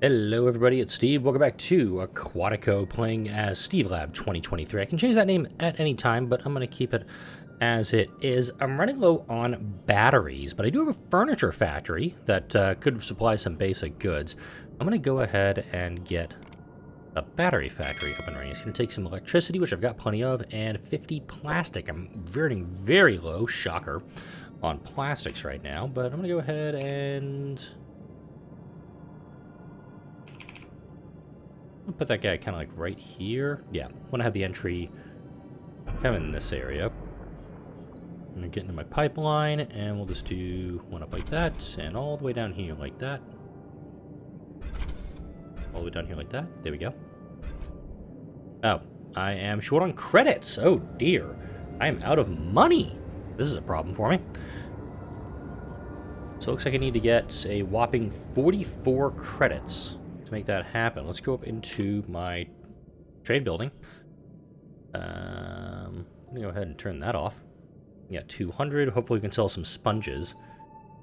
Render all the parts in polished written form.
Hello everybody, it's Steve. Welcome back to Aquatico, playing as SteveLab 2023. I can change that name at any time, but I'm going to keep it as it is. I'm running low on batteries, but I do have a furniture factory that could supply some basic goods. I'm going to go ahead and get a battery factory up and running. It's going to take some electricity, which I've got plenty of, and 50 plastic. I'm running very low, shocker, on plastics right now, but I'm going to go ahead and I'll put that guy kind of like right here. Yeah, I want to have the entry kind of in this area. I'm going to get into my pipeline, and we'll just do one up like that, and all the way down here like that. All the way down here like that. There we go. Oh, I am short on credits. Oh, dear. I am out of money. This is a problem for me. So it looks like I need to get a whopping 44 credits to make that happen. Let's go up into my trade building. Let me go ahead and turn that off. Yeah, 200. Hopefully we can sell some sponges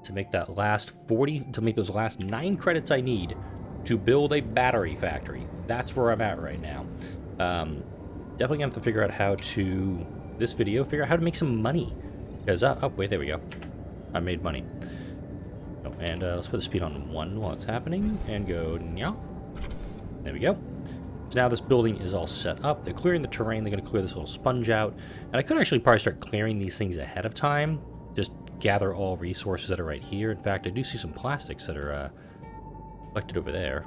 to make that last 40, to make those last 9 credits I need to build a battery factory. That's where I'm at right now. Definitely gonna have to figure out how to, this video, figure out how to make some money. Because, oh, wait, there we go. I made money. Oh, and let's put the speed on 1 while it's happening, and go, yeah. There we go. So now this building is all set up. They're clearing the terrain. They're going to clear this little sponge out. And I could actually probably start clearing these things ahead of time. Just gather all resources that are right here. In fact, I do see some plastics that are collected over there.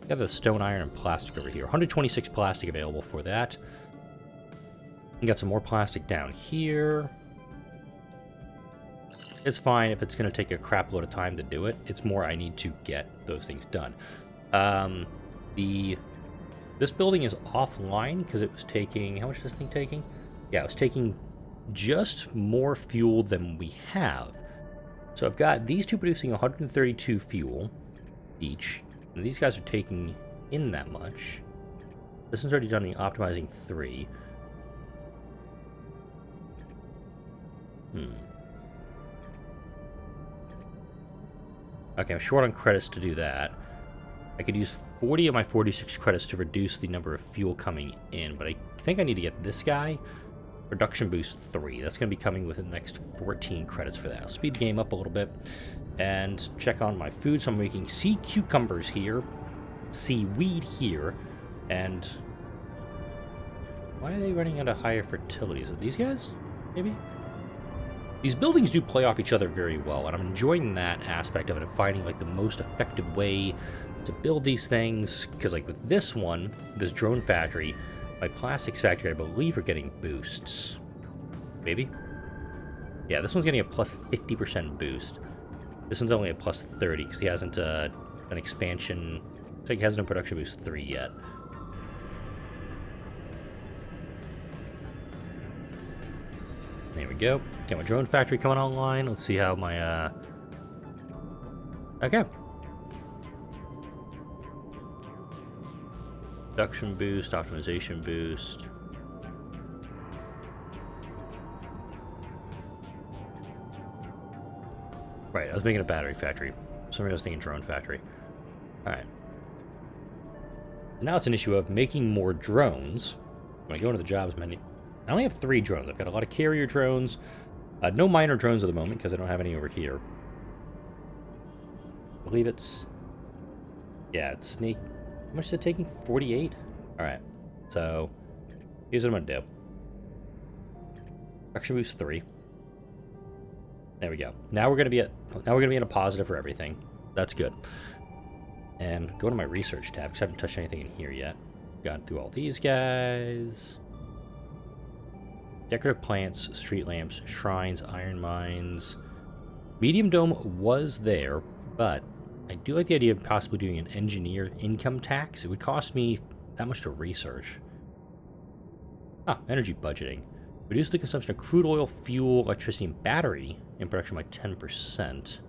Got the stone, iron, and plastic over here. 126 plastic available for that. You got some more plastic down here. It's fine if it's going to take a crap load of time to do it. It's more I need to get those things done. This building is offline because it was taking... How much is this thing taking? Yeah, it was taking just more fuel than we have. So I've got these two producing 132 fuel each. And these guys are taking in that much. This one's already done optimizing 3. Okay, I'm short on credits to do that. I could use 40 of my 46 credits to reduce the number of fuel coming in, but I think I need to get this guy. Production boost 3. That's going to be coming within the next 14 credits for that. I'll speed the game up a little bit and check on my food. So I'm making sea cucumbers here, seaweed here, and why are they running out of higher fertility? Is it these guys? Maybe? These buildings do play off each other very well, and I'm enjoying that aspect of it, of finding like the most effective way to build these things. Because like with this one, this drone factory, my plastics factory, I believe, are getting boosts. Maybe? Yeah, this one's getting a plus 50% boost. This one's only a plus 30 because he hasn't an expansion. Looks like he hasn't a production boost 3 yet. There we go. Got my drone factory coming online. Let's see how my, okay. Production boost, optimization boost. Right, I was making a battery factory. Somebody was thinking drone factory. Alright. Now it's an issue of making more drones. When I go into the jobs menu, I only have 3 drones. I've got a lot of carrier drones. No minor drones at the moment because I don't have any over here. I believe it's... Yeah, it's snake. How much is it taking? 48? Alright. So, here's what I'm going to do. Production boost 3. There we go. Now we're going to be in a positive for everything. That's good. And go to my research tab because I haven't touched anything in here yet. Gone through all these guys. Decorative plants, street lamps, shrines, iron mines. Medium dome was there, but I do like the idea of possibly doing an engineer income tax. It would cost me that much to research. Ah, energy budgeting. Reduce the consumption of crude oil, fuel, electricity, and battery in production by 10%.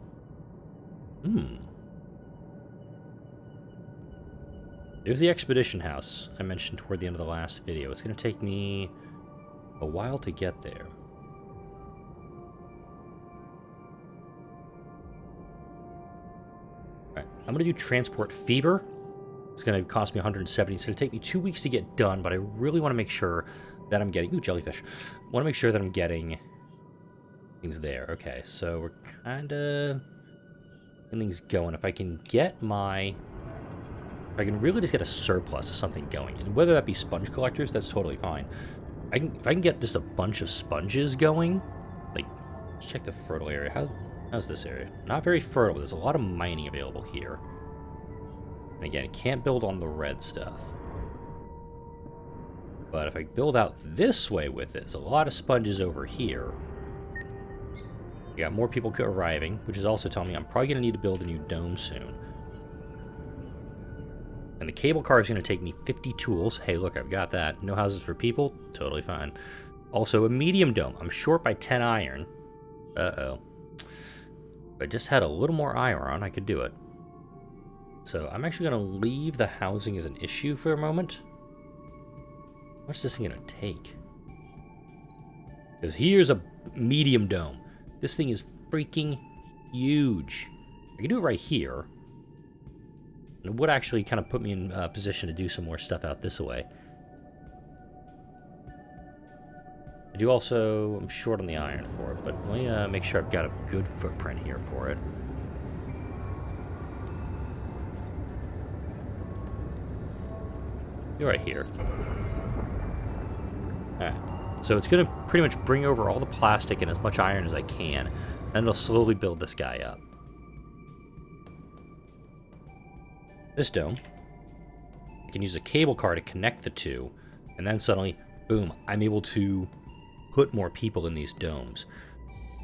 There's the expedition house I mentioned toward the end of the last video. It's going to take me a while to get there. I'm going to do Transport Fever. It's going to cost me 170. It's going to take me 2 weeks to get done, but I really want to make sure that I'm getting... Ooh, jellyfish. I want to make sure that I'm getting things there. Okay, so we're kind of getting things going. If I can get my... If I can really just get a surplus of something going, and whether that be sponge collectors, that's totally fine. If I can get just a bunch of sponges going, like, let's check the fertile area. How's this area? Not very fertile, but there's a lot of mining available here. And again, it can't build on the red stuff. But if I build out this way with it, there's a lot of sponges over here. We got more people arriving, which is also telling me I'm probably going to need to build a new dome soon. And the cable car is going to take me 50 tools. Hey, look, I've got that. No houses for people? Totally fine. Also, a medium dome. I'm short by 10 iron. Uh-oh. If I just had a little more iron, I could do it. So I'm actually going to leave the housing as an issue for a moment. How much is this thing going to take? Because here's a medium dome. This thing is freaking huge. I can do it right here. It would actually kind of put me in position to do some more stuff out this way. I do also... I'm short on the iron for it, but let me make sure I've got a good footprint here for it. You're right here. Alright. So it's going to pretty much bring over all the plastic and as much iron as I can, and it'll slowly build this guy up. This dome, I can use a cable car to connect the two, and then suddenly, boom, I'm able to put more people in these domes.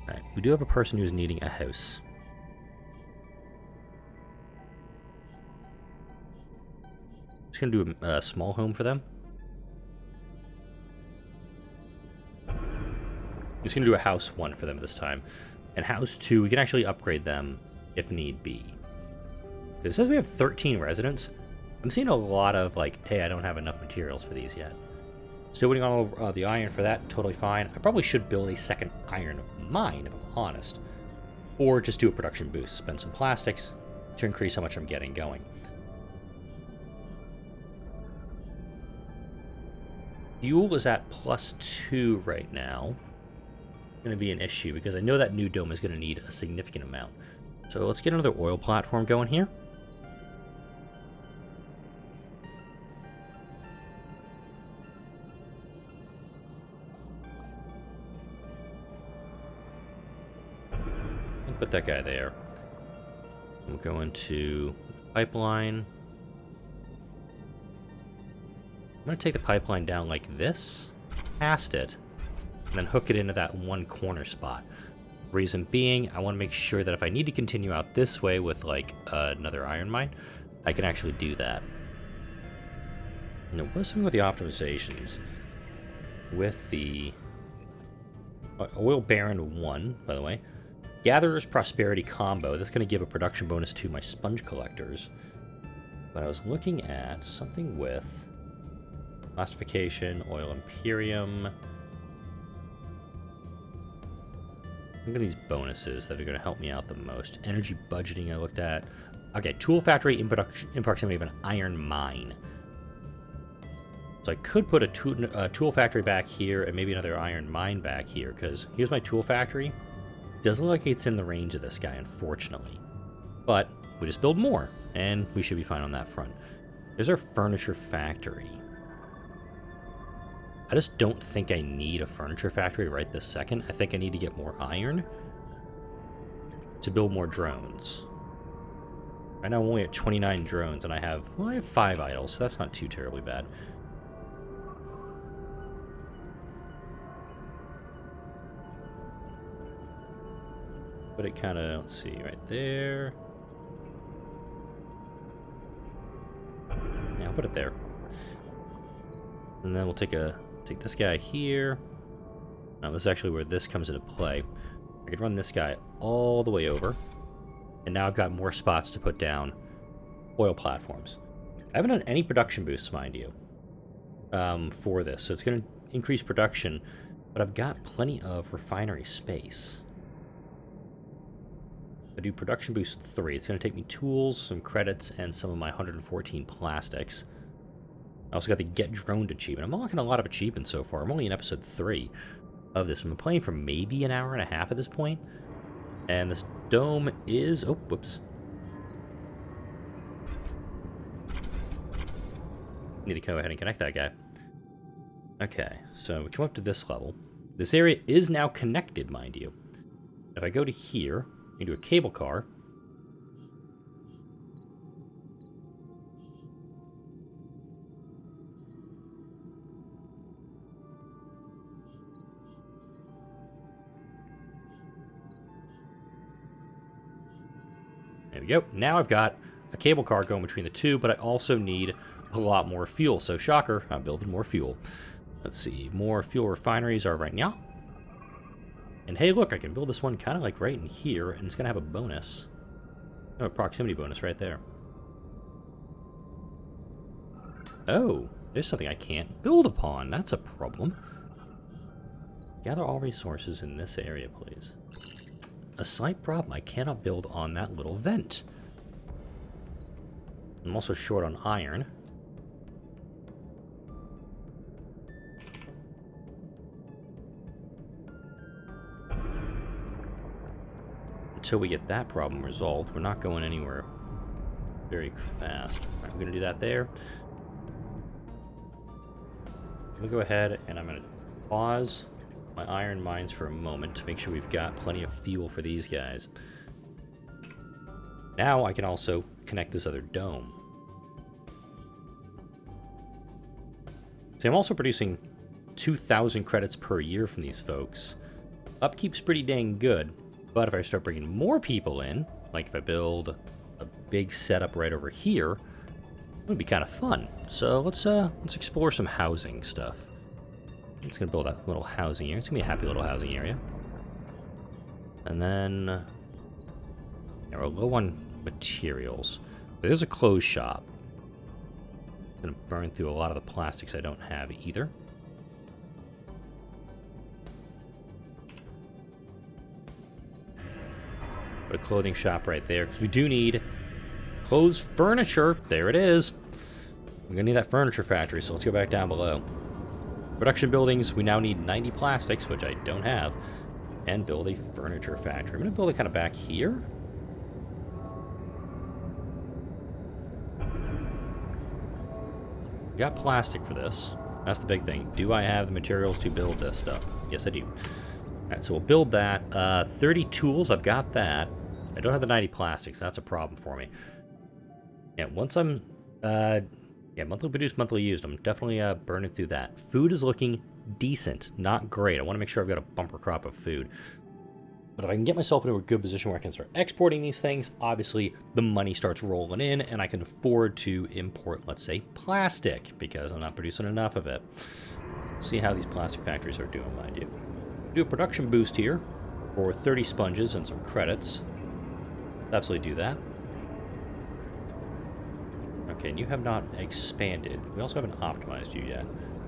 Alright, we do have a person who's needing a house. Just gonna do a small home for them. Just gonna do a house 1 for them this time. And house 2, we can actually upgrade them if need be. It says we have 13 residents. I'm seeing a lot of, like, hey, I don't have enough materials for these yet. Still waiting on the iron for that. Totally fine. I probably should build a second iron mine, if I'm honest. Or just do a production boost. Spend some plastics to increase how much I'm getting going. Fuel is at +2 right now. Going to be an issue because I know that new dome is going to need a significant amount. So let's get another oil platform going here. Put that guy there. We'll go into pipeline. I'm going to take the pipeline down like this, past it, and then hook it into that one corner spot. Reason being, I want to make sure that if I need to continue out this way with like another iron mine, I can actually do that. Now, what's something with the optimizations? With the oil barren 1, by the way. Gatherer's Prosperity combo. That's going to give a production bonus to my sponge collectors. But I was looking at something with classification, oil Imperium. Look at these bonuses that are going to help me out the most. Energy budgeting I looked at. Okay, tool factory in proximity of an iron mine. So I could put a tool factory back here and maybe another iron mine back here, because here's my tool factory. Doesn't look like it's in the range of this guy, unfortunately. But we just build more, and we should be fine on that front. There's our furniture factory. I just don't think I need a furniture factory right this second. I think I need to get more iron to build more drones. Right now I'm only at 29 drones, and I have 5 idols, so that's not too terribly bad. But it kind of, let's see, right there. Yeah, I'll put it there. And then we'll take this guy here. Now, this is actually where this comes into play. I could run this guy all the way over. And now I've got more spots to put down oil platforms. I haven't done any production boosts, mind you, for this. So it's going to increase production, but I've got plenty of refinery space. I do production boost 3. It's going to take me tools, some credits, and some of my 114 plastics. I also got the Get Droned achievement. I'm unlocking a lot of achievements so far. I'm only in episode 3 of this. I'm playing for maybe an hour and a half at this point. And this dome is... Oh, whoops. Need to go ahead and connect that guy. Okay, so we come up to this level. This area is now connected, mind you. If I go to here, into a cable car. There we go. Now I've got a cable car going between the two, but I also need a lot more fuel. So shocker, I'm building more fuel. Let's see, more fuel refineries are right now. And hey, look, I can build this one kind of like right in here, and it's going to have a bonus. A proximity bonus right there. Oh, there's something I can't build upon. That's a problem. Gather all resources in this area, please. A slight problem. I cannot build on that little vent. I'm also short on iron. Until we get that problem resolved, we're not going anywhere very fast. All right, we're going to do that there. I'm going to go ahead and I'm going to pause my iron mines for a moment to make sure we've got plenty of fuel for these guys. Now I can also connect this other dome. See, I'm also producing 2,000 credits per year from these folks. Upkeep's pretty dang good. But if I start bringing more people in, like if I build a big setup right over here, it would be kind of fun. So let's explore some housing stuff. I'm just gonna build a little housing area. It's gonna be a happy little housing area. And then yeah, we're low on materials. But there's a clothes shop. It's gonna burn through a lot of the plastics I don't have either. Put a clothing shop right there, because we do need clothes furniture. There it is. We're going to need that furniture factory, so let's go back down below. Production buildings, we now need 90 plastics, which I don't have, and build a furniture factory. I'm going to build it kind of back here. We got plastic for this. That's the big thing. Do I have the materials to build this stuff? Yes, I do. Alright, so we'll build that. 30 tools, I've got that. I don't have the 90 plastics, that's a problem for me. Yeah, once I'm, monthly produced, monthly used, I'm definitely burning through that. Food is looking decent, not great. I want to make sure I've got a bumper crop of food. But if I can get myself into a good position where I can start exporting these things, obviously the money starts rolling in, and I can afford to import, let's say, plastic, because I'm not producing enough of it. See how these plastic factories are doing, mind you. Do a production boost here for 30 sponges and some credits. Absolutely do that. Okay, and you have not expanded. We also haven't optimized you yet.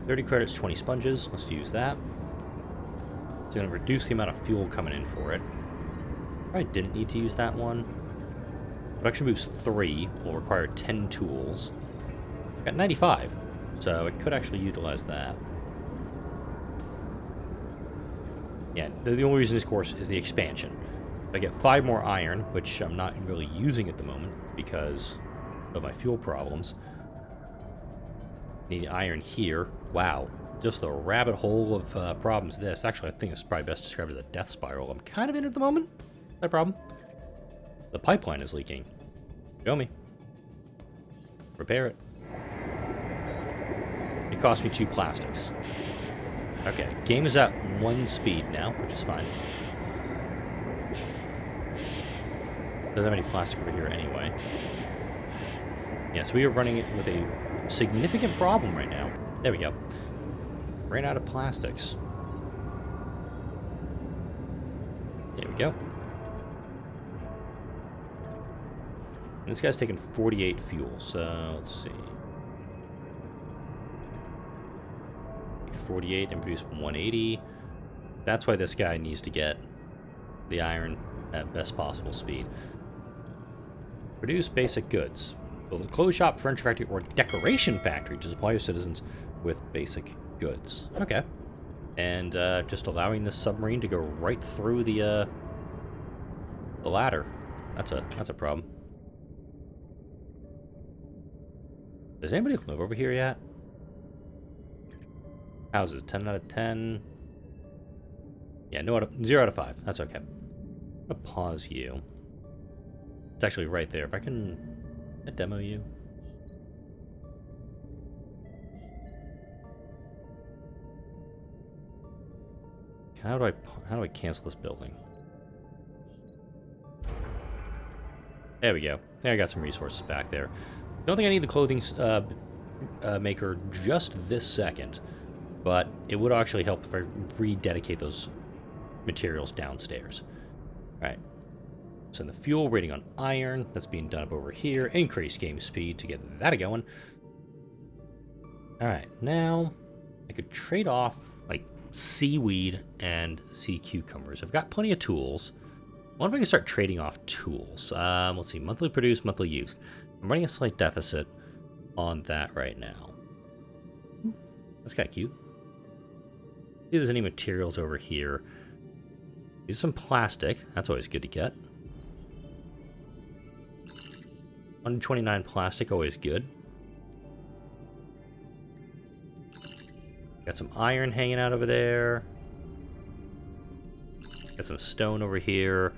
30 credits, 20 sponges. Let's use that. It's going to reduce the amount of fuel coming in for it. Probably didn't need to use that one. Production boost 3 will require 10 tools. I've got 95, so it could actually utilize that. Yeah, the only reason this course is the expansion. If I get 5 more iron, which I'm not really using at the moment because of my fuel problems. Need iron here. Wow, just the rabbit hole of problems this. Actually, I think it's probably best described as a death spiral. I'm kind of in at the moment. No problem. The pipeline is leaking. Show me. Repair it. It cost me 2 plastics. Okay, game is at 1 speed now, which is fine. Doesn't have any plastic over here anyway. Yes, we are running it with a significant problem right now. There we go. Ran out of plastics. There we go. And this guy's taking 48 fuel, so let's see. 48 and produce 180. That's why this guy needs to get the iron at best possible speed. Produce basic goods. Build a clothes shop, furniture factory, or decoration factory to supply your citizens with basic goods. Okay. And just allowing this submarine to go right through the ladder. That's a problem. Does anybody live over here yet? Houses, 10 out of 10. Yeah, 0 out of 5. That's okay. I'm gonna pause you. It's actually right there. If I can demo you. How do I cancel this building? There we go. There, I got some resources back there. Don't think I need the clothing maker just this second, but it would actually help if I rededicate those materials downstairs. All right. So the fuel rating on iron, that's being done up over here. Increase game speed to get that going. All right, now I could trade off like seaweed and sea cucumbers. I've got plenty of tools. I wonder if I can start trading off tools. Let's see, monthly produced, monthly used. I'm running a slight deficit on that right now. That's kind of cute. See if there's any materials over here. These are some plastic. That's always good to get. 129 plastic, always good. Got some iron hanging out over there. Got some stone over here.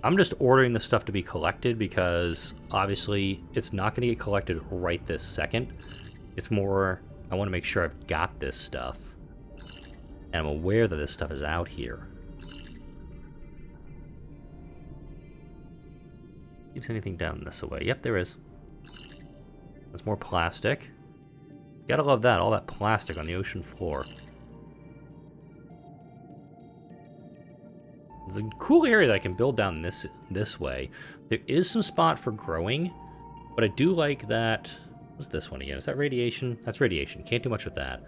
I'm just ordering the stuff to be collected because obviously it's not going to get collected right this second. It's more, I want to make sure I've got this stuff. And I'm aware that this stuff is out here. Keeps anything down this way? Yep, there is. That's more plastic. Gotta love that, all that plastic on the ocean floor. There's a cool area that I can build down this way. There is some spot for growing, but I do like that. What's this one again? Is that radiation? That's radiation. Can't do much with that.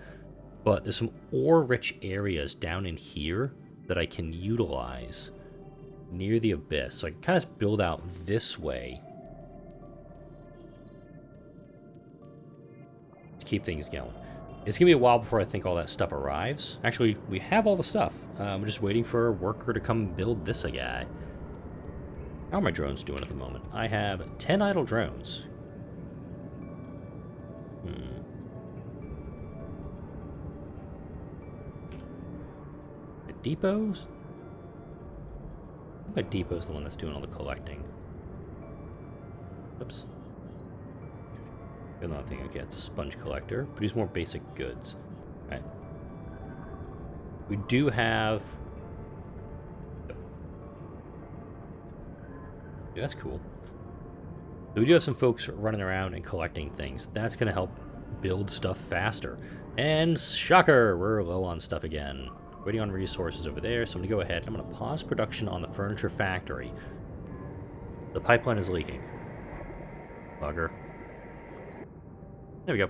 But there's some ore-rich areas down in here that I can utilize near the abyss. So I can kind of build out this way to keep things going. It's going to be a while before I think all that stuff arrives. Actually, we have all the stuff. We're just waiting for a worker to come build this guy. How are my drones doing at the moment? I have 10 idle drones. My depots? My depot's the one that's doing all the collecting. Oops. Another thing, okay, it's a sponge collector. Produce more basic goods. All right. We do have... Yeah, that's cool. So we do have some folks running around and collecting things. That's going to help build stuff faster. And shocker, we're low on stuff again. Waiting on resources over there, so I'm going to go ahead. I'm going to pause production on the furniture factory. The pipeline is leaking. Bugger. There we go.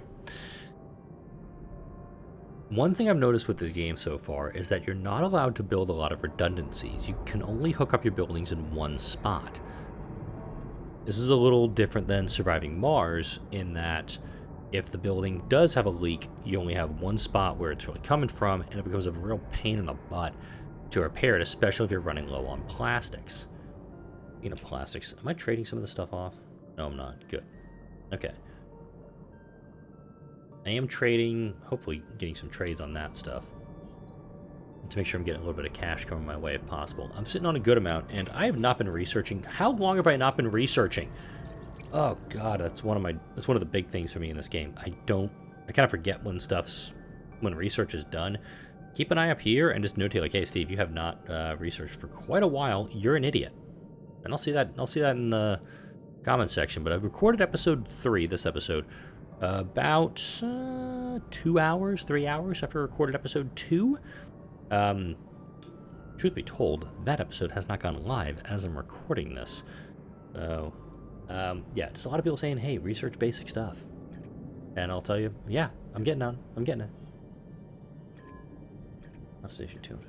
One thing I've noticed with this game so far is that you're not allowed to build a lot of redundancies. You can only hook up your buildings in one spot. This is a little different than Surviving Mars in that if the building does have a leak, you only have one spot where it's really coming from, and it becomes a real pain in the butt to repair it, especially if you're running low on plastics. Speaking of plastics, am I trading some of this stuff off? No, I'm not. Good. Okay. I am trading, hopefully getting some trades on that stuff to make sure I'm getting a little bit of cash coming my way if possible. I'm sitting on a good amount, and I have not been researching. How long have I not been researching? Oh god, that's one of the big things for me in this game. I kind of forget when research is done. Keep an eye up here and just notate like, hey Steve, you have not researched for quite a while. You're an idiot. And I'll see that in the comment section. But I've recorded episode 3, this episode, about 3 hours after I recorded episode 2. Truth be told, that episode has not gone live as I'm recording this. So, yeah, just a lot of people saying, hey, research basic stuff. And I'll tell you, yeah, I'm getting it. Station 2.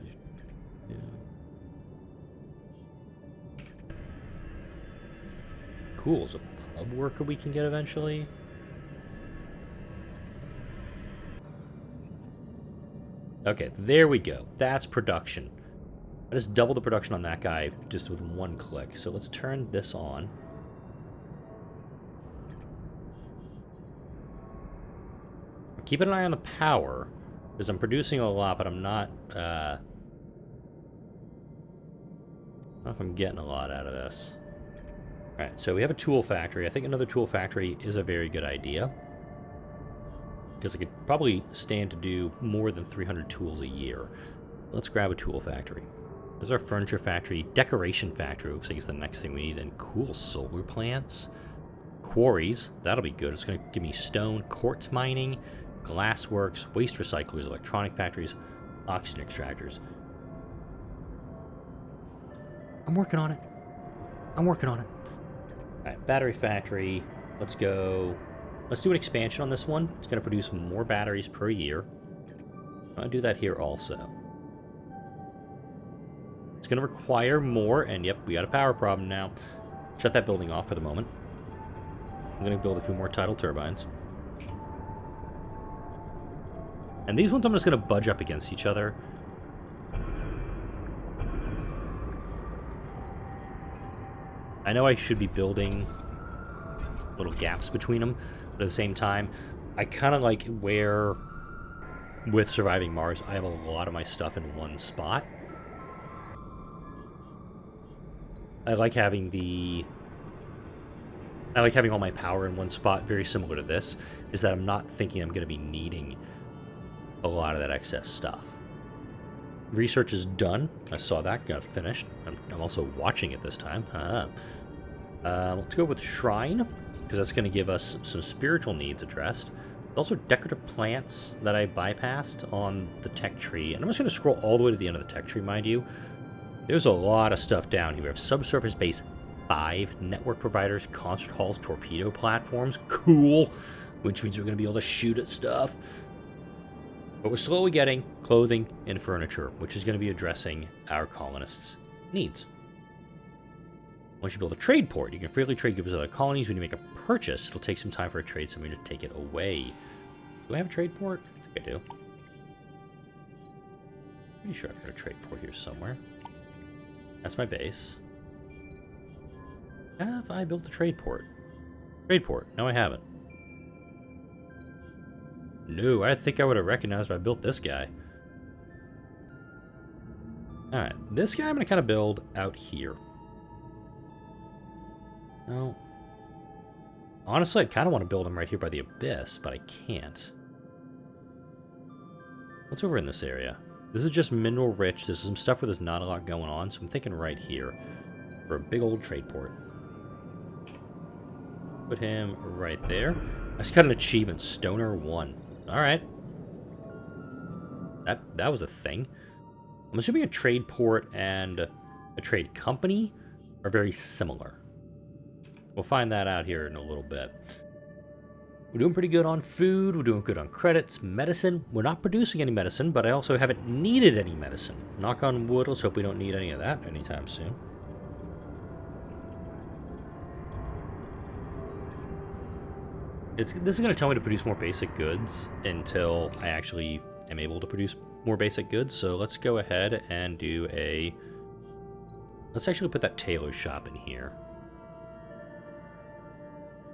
cool. There's a pub worker we can get eventually. Okay, there we go. That's production. I just doubled the production on that guy just with one click. So let's turn this on. Keep an eye on the power, because I'm producing a lot, but I'm not, I don't know if I'm getting a lot out of this. Alright, so we have a tool factory. I think another tool factory is a very good idea, because I could probably stand to do more than 300 tools a year. Let's grab a tool factory. There's our furniture factory. Decoration factory looks like it's the next thing we need. And cool solar plants. Quarries. That'll be good. It's going to give me stone. Quartz mining. Glassworks. Waste recyclers. Electronic factories. Oxygen extractors. I'm working on it. I'm working on it. Alright, battery factory. Let's go. Let's do an expansion on this one. It's going to produce more batteries per year. I'll do that here also. It's going to require more, and yep, we got a power problem now. Shut that building off for the moment. I'm going to build a few more tidal turbines. And these ones I'm just going to budge up against each other. I know I should be building little gaps between them, but at the same time, I kind of like where, with Surviving Mars, I have a lot of my stuff in one spot. I like having all my power in one spot, very similar to this, is that I'm not thinking I'm going to be needing a lot of that excess stuff. Research is done. I saw that, got finished. I'm also watching it this time. Let's go with Shrine, because that's going to give us some spiritual needs addressed. Also decorative plants that I bypassed on the tech tree. And I'm just going to scroll all the way to the end of the tech tree, mind you. There's a lot of stuff down here. We have subsurface base 5, network providers, concert halls, torpedo platforms. Cool! Which means we're going to be able to shoot at stuff. But we're slowly getting clothing and furniture, which is going to be addressing our colonists' needs. Once you build a trade port, you can freely trade goods with other colonies. When you make a purchase, it'll take some time for a trade somebody to take it away. Do I have a trade port? I think I do. Pretty sure I've got a trade port here somewhere. That's my base. Have I built a trade port? Trade port. No, I haven't. No, I think I would have recognized if I built this guy. Alright, this guy I'm going to kind of build out here. No. Honestly, I kind of want to build him right here by the abyss, but I can't. What's over in this area? This is just mineral rich. This is some stuff where there's not a lot going on, so I'm thinking right here for a big old trade port. Put him right there. I just got an achievement, Stoner 1. Alright. That was a thing. I'm assuming a trade port and a trade company are very similar. We'll find that out here in a little bit. We're doing pretty good on food. We're doing good on credits. Medicine. We're not producing any medicine, but I also haven't needed any medicine. Knock on wood. Let's hope we don't need any of that anytime soon. This is going to tell me to produce more basic goods until I actually am able to produce more basic goods. So let's go ahead and do a... Let's actually put that tailor shop in here.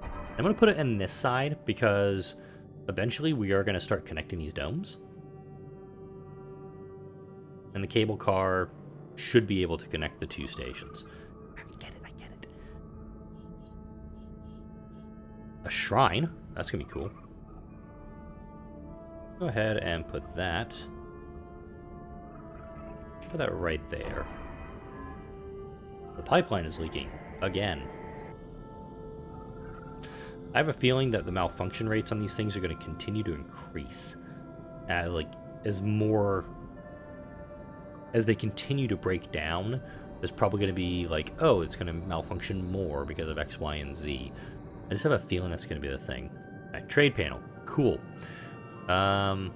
I'm going to put it in this side because eventually we are going to start connecting these domes. And the cable car should be able to connect the two stations. I get it. A shrine. That's going to be cool. Go ahead and put that. Put that right there. The pipeline is leaking again. I have a feeling that the malfunction rates on these things are going to continue to increase as they continue to break down. There's probably going to be like, oh, it's going to malfunction more because of X, Y, and Z. I just have a feeling that's going to be the thing. All right, trade panel, cool. I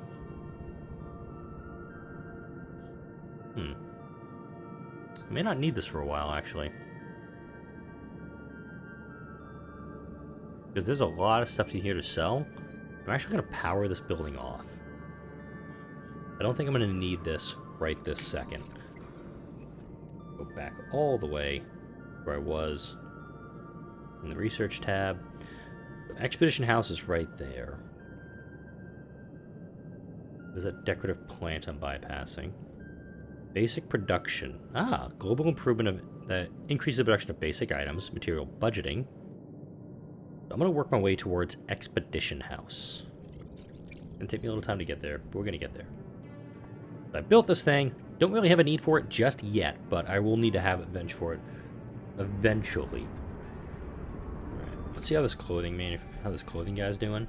may not need this for a while, actually. Because there's a lot of stuff in here to sell. I'm actually going to power this building off. I don't think I'm going to need this right this second. Go back all the way where I was in the research tab. The Expedition House is right there. There's that decorative plant I'm bypassing. Basic production. Ah, global improvement of that increases the production of basic items, material budgeting. I'm going to work my way towards Expedition House. It's going to take me a little time to get there, but we're going to get there. I built this thing. Don't really have a need for it just yet, but I will need to have a bench for it eventually. Alright, let's see how this clothing guy's doing.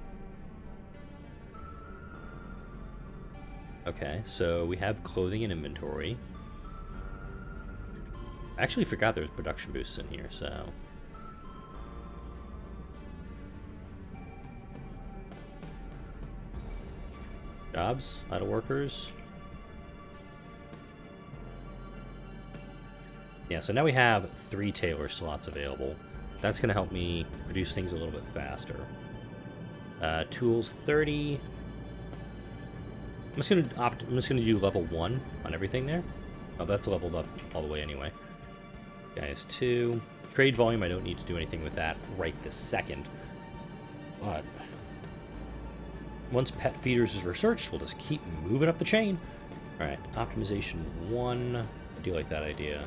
Okay, so we have clothing and inventory. I actually forgot there was production boosts in here, so... Jobs, idle workers. Yeah, so now we have 3 tailor slots available. That's going to help me produce things a little bit faster. Tools 30. I'm just gonna do level 1 on everything there. Oh, that's leveled up all the way anyway. Guys, 2. Trade volume, I don't need to do anything with that right this second. But once pet feeders is researched, we'll just keep moving up the chain. Alright, optimization 1. I do like that idea.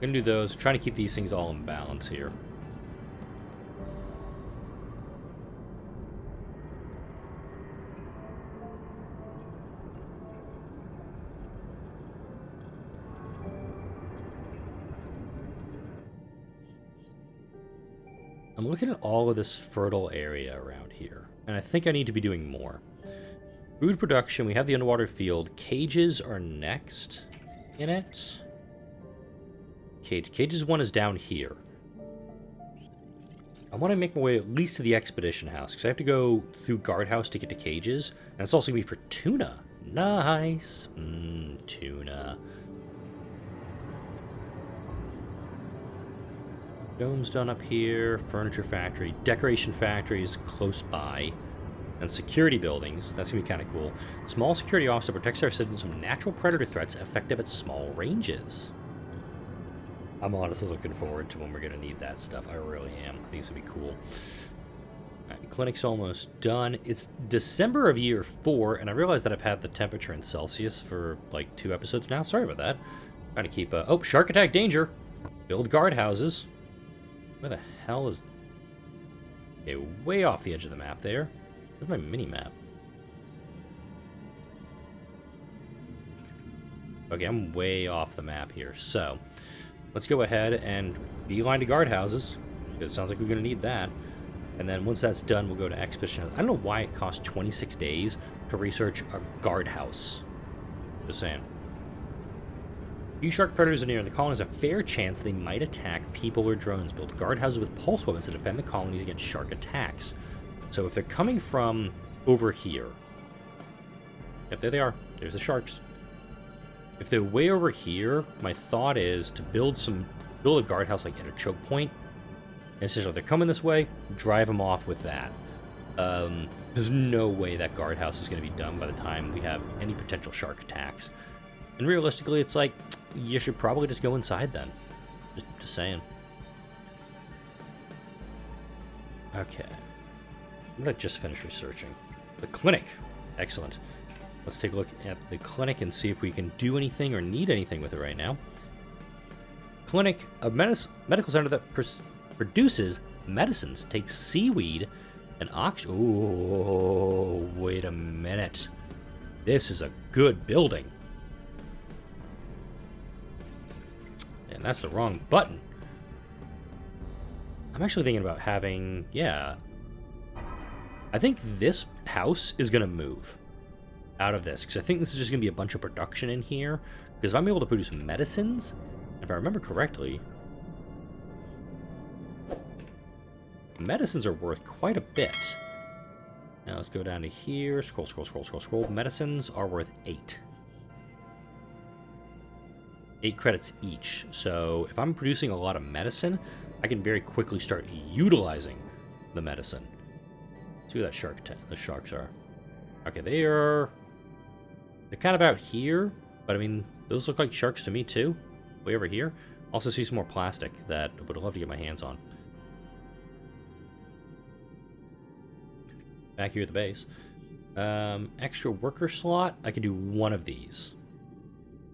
Gonna do those, trying to keep these things all in balance here. I'm looking at all of this fertile area around here, and I think I need to be doing more. Food production, we have the underwater field. Cages are next in it. Cages 1 is down here. I want to make my way at least to the Expedition House, because I have to go through Guardhouse to get to Cages. And it's also going to be for tuna. Nice. Tuna. Dome's done up here. Furniture factory. Decoration factories close by. And security buildings. That's going to be kind of cool. Small security officer protects our citizens from natural predator threats effective at small ranges. I'm honestly looking forward to when we're going to need that stuff. I really am. I think it's going to be cool. Alright, clinic's almost done. It's December of year 4, and I realize that I've had the temperature in Celsius for like 2 episodes now. Sorry about that. Trying to keep... oh, shark attack danger! Build guardhouses. Where the hell is... okay, way off the edge of the map there. Where's my mini-map? Okay, I'm way off the map here, so... let's go ahead and beeline to guardhouses, because it sounds like we're going to need that. And then once that's done, we'll go to Expedition House. I don't know why it costs 26 days to research a guardhouse. Just saying. Few shark predators are near, and the colony has a fair chance they might attack people or drones. Build guardhouses with pulse weapons to defend the colonies against shark attacks. So if they're coming from over here... yep, there they are. There's the sharks. If they're way over here, my thought is to build a guardhouse like at a choke point. And so if they're coming this way, drive them off with that. There's no way that guardhouse is going to be done by the time we have any potential shark attacks. And realistically, it's like, you should probably just go inside then. Just saying. Okay. I'm going to just finish researching. The clinic. Excellent. Let's take a look at the clinic and see if we can do anything or need anything with it right now. Clinic, a medical center that produces medicines, takes seaweed and oxygen. Oh, wait a minute. This is a good building. And that's the wrong button. I'm actually thinking about having, yeah. I think this house is going to move out of this, because I think this is just going to be a bunch of production in here, because if I'm able to produce medicines, if I remember correctly, medicines are worth quite a bit. Now let's go down to here. Scroll, scroll, scroll, scroll, scroll. Medicines are worth 8. 8 credits each. So if I'm producing a lot of medicine, I can very quickly start utilizing the medicine. Let's see who the sharks are. Okay, they're kind of out here, but I mean, those look like sharks to me too. Way over here. Also see some more plastic that I would love to get my hands on. Back here at the base. Extra worker slot. I can do one of these.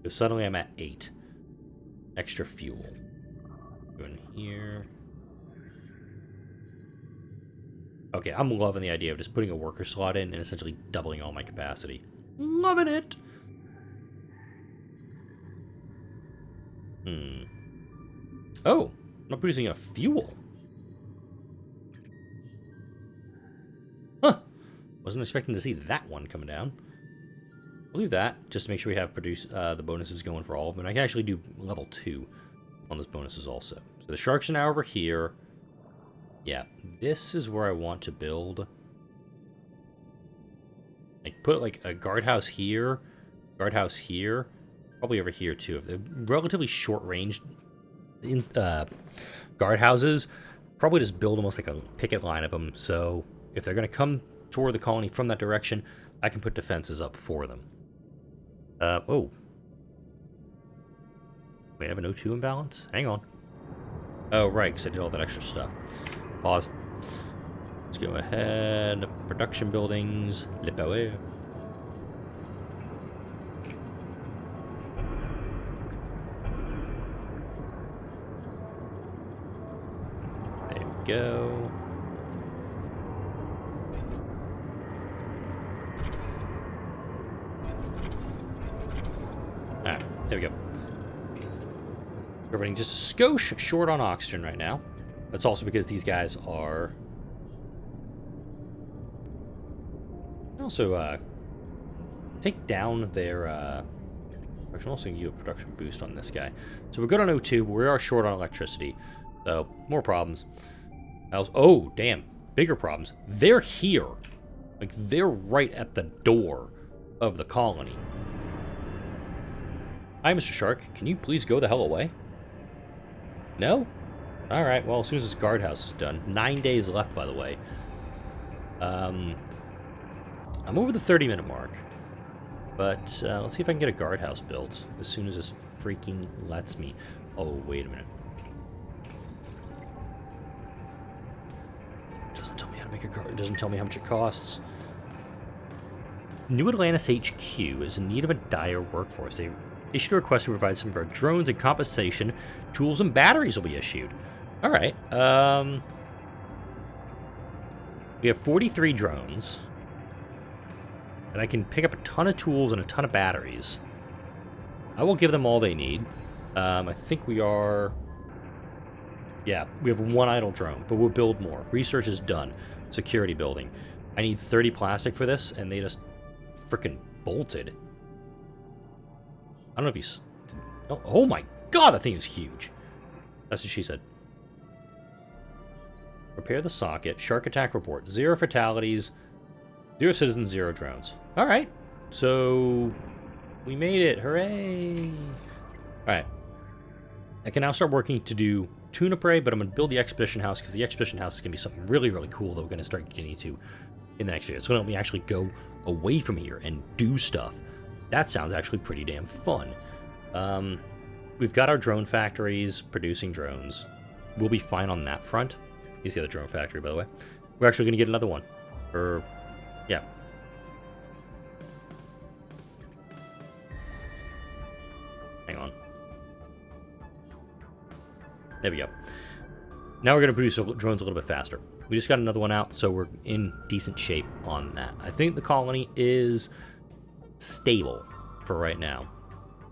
So suddenly I'm at 8. Extra fuel. Go in here. Okay, I'm loving the idea of just putting a worker slot in and essentially doubling all my capacity. Loving it! Oh, I'm not producing enough fuel. Huh. Wasn't expecting to see that one coming down. We'll leave that, just to make sure we have the bonuses going for all of them. And I can actually do level 2 on those bonuses also. So the sharks are now over here. Yeah, this is where I want to build. Like, put like a guardhouse here, probably over here too. If they're relatively short range guardhouses, probably just build almost like a picket line of them. So if they're going to come toward the colony from that direction, I can put defenses up for them. Oh. Wait, I have an O2 imbalance? Hang on. Oh, right, because I did all that extra stuff. Pause. Let's go ahead. Production buildings. Le power. There we go. Alright, there we go. We're running just a skosh short on oxygen right now. That's also because these guys are... also, take down their, I can also give you a production boost on this guy. So we're good on O2, but we are short on electricity. So, more problems. Oh, damn. Bigger problems. They're here. Like, they're right at the door of the colony. Hi, Mr. Shark. Can you please go the hell away? No? Alright, well, as soon as this guardhouse is done. 9 days left, by the way. I'm over the 30-minute mark. But, let's see if I can get a guardhouse built as soon as this freaking lets me. Oh, wait a minute. It doesn't tell me how to make a guard. It doesn't tell me how much it costs. New Atlantis HQ is in need of a dire workforce. They issued a request to provide some of our drones and compensation. Tools and batteries will be issued. Alright, we have 43 drones. And I can pick up a ton of tools and a ton of batteries. I will give them all they need. I think we are... yeah, we have 1 idle drone, but we'll build more. Research is done. Security building. I need 30 plastic for this, and they just frickin' bolted. I don't know if you... oh my god, that thing is huge. That's what she said. Repair the socket. Shark attack report. 0 fatalities. 0 citizens, 0 drones. Alright. So, we made it. Hooray! Alright. I can now start working to do tuna prey, but I'm going to build the expedition house, because the expedition house is going to be something really, really cool that we're going to start getting into in the next video. It's going to let me actually go away from here and do stuff. That sounds actually pretty damn fun. We've got our drone factories producing drones. We'll be fine on that front. You see the drone factory, by the way. We're actually going to get another one. Or, yeah. Hang on. There we go. Now we're going to produce drones a little bit faster. We just got another one out, so we're in decent shape on that. I think the colony is stable for right now.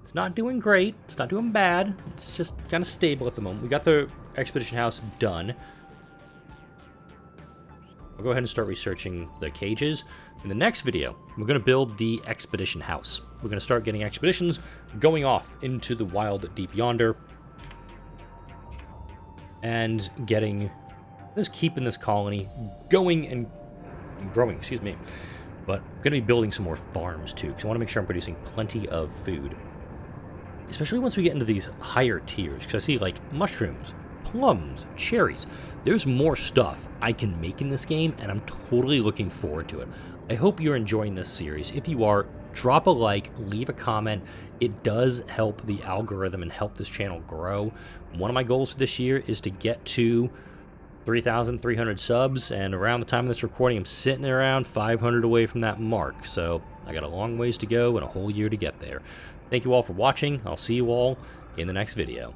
It's not doing great. It's not doing bad. It's just kind of stable at the moment. We got the expedition house done. I'll go ahead and start researching the cages. In the next video, we're going to build the expedition house. We're going to start getting expeditions going off into the wild deep yonder. And getting just keeping this colony going and growing, excuse me. But I'm going to be building some more farms too, because I want to make sure I'm producing plenty of food. Especially once we get into these higher tiers, because I see like mushrooms, plums, cherries. There's more stuff I can make in this game, and I'm totally looking forward to it. I hope you're enjoying this series. If you are, drop a like, leave a comment. It does help the algorithm and help this channel grow. One of my goals for this year is to get to 3,300 subs, and around the time of this recording, I'm sitting around 500 away from that mark. So I got a long ways to go and a whole year to get there. Thank you all for watching. I'll see you all in the next video.